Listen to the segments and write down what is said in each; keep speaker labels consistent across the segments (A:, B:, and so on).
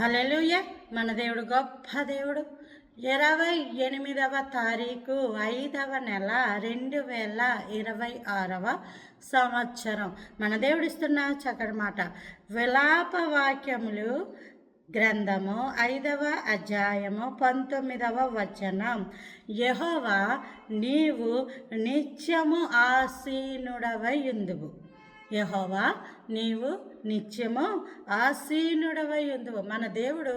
A: హల్లెలూయా. మన దేవుడు గొప్ప దేవుడు. 28వ తారీఖు 5వ నెల 2026వ సంవత్సరం. మన దేవుడిస్తున్న చక్కటి మాట. విలాప వాక్యములు గ్రంథము 5వ అధ్యాయము 19వ వచనం. యెహోవా నీవు నిత్యము ఆసీనుడవై యుందువు. యెహోవా నీవు నిత్యము ఆసీనుడవై ఉందువు. మన దేవుడు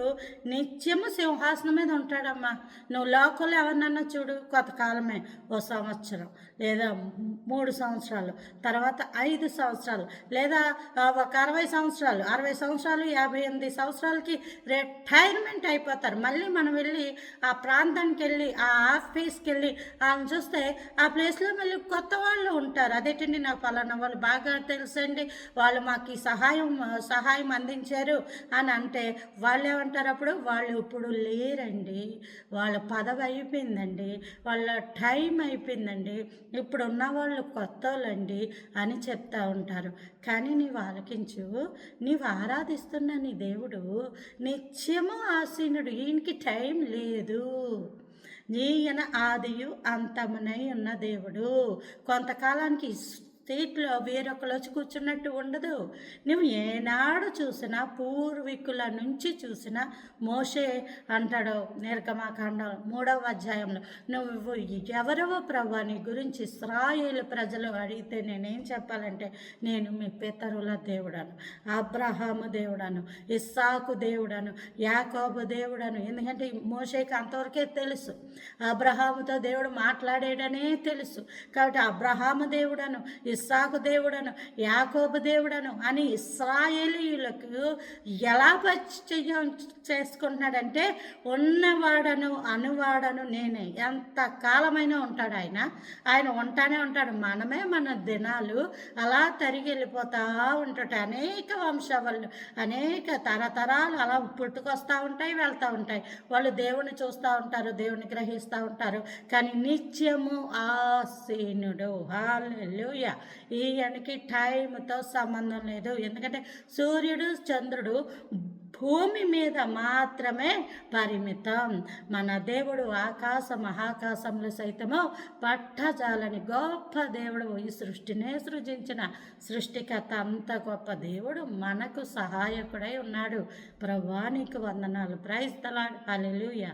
A: నిత్యము సింహాసనం మీద ఉంటాడమ్మా. నువ్వు లోకంలో ఎవరినన్నా చూడు, కొంతకాలమే, ఓ సంవత్సరం లేదా 3 సంవత్సరాలు, తర్వాత 5 సంవత్సరాలు, లేదా ఒక 60 సంవత్సరాలు, 60 సంవత్సరాలు, 58 సంవత్సరాలకి రిటైర్మెంట్ అయిపోతారు. మళ్ళీ మనం వెళ్ళి ఆ ప్రాంతానికి వెళ్ళి ఆ ఆఫీస్కి వెళ్ళి ఆమె చూస్తే ఆ ప్లేస్లో మళ్ళీ కొత్త వాళ్ళు ఉంటారు. అదేంటండి నాకు పలానా వాళ్ళు బాగా తెలుసండి, వాళ్ళు మాకు ఈ సహాయం అందించారు అని అంటే వాళ్ళు ఏమంటారు? అప్పుడు వాళ్ళు ఇప్పుడు లేరండి, వాళ్ళ పదవి అయిపోయిందండి, వాళ్ళ టైం అయిపోయిందండి, ఇప్పుడు ఉన్న వాళ్ళు కొత్త వాళ్ళండి అని చెప్తా ఉంటారు. కానీ నీవు ఆలకించు, నీవు ఆరాధిస్తున్న నీ దేవుడు నిత్యము ఆసీనుడు. ఈయనకి టైం లేదు. ఈయన ఆదియు అంతమునై ఉన్న దేవుడు. కొంతకాలానికి సీట్లో వేరొకరు వచ్చి కూర్చున్నట్టు ఉండదు. నువ్వు ఏనాడు చూసినా, పూర్వీకుల నుంచి చూసినా, మోషే అంటాడు నిర్గమకాండం 3వ అధ్యాయంలో, నువ్వు ఎవరవో ప్రభా, నీ గురించి ఇశ్రాయేలు ప్రజలు అడిగితే నేనేం చెప్పాలంటే, నేను మీ పితరుల దేవుడను, అబ్రహాము దేవుడను, ఇస్సాకు దేవుడను, యాకోబు దేవుడను. ఎందుకంటే మోషేకి అంతవరకే తెలుసు, అబ్రహాముతో దేవుడు మాట్లాడాడనే తెలుసు. కాబట్టి అబ్రహాము దేవుడను, ఇస్సాకు దేవుడను, యాకోబు దేవుడను అని ఇశ్రాయేలీయులకు ఎలా పరిచయం చేసుకుంటున్నాడంటే, ఉన్నవాడను అనువాడను నేనే. ఎంత కాలమైనా ఉంటాడు ఆయన ఉంటానే ఉంటాడు. మనమే మన దినాలు అలా తరిగి వెళ్ళిపోతూ ఉంటాయి. అనేక వంశావళులు, అనేక తరతరాలు అలా పుట్టుకొస్తూ ఉంటాయి, వెళ్తూ ఉంటాయి. వాళ్ళు దేవుని చూస్తూ ఉంటారు, దేవుని గ్రహిస్తూ ఉంటారు. కానీ నిత్యము ఆసీనుడు. హల్లెలూయా. ఈయనకి టైంతో సంబంధం లేదు. ఎందుకంటే సూర్యుడు చంద్రుడు భూమి మీద మాత్రమే పరిమితం. మన దేవుడు ఆకాశ మహాకాశంలో సైతము పట్టజాలని గొప్ప దేవుడు. ఈ సృష్టినే సృజించిన సృష్టికర్త, అంత గొప్ప దేవుడు మనకు సహాయకుడై ఉన్నాడు. ప్రభువా నీకు వందనాలు. Praise the lord. హల్లెలూయా.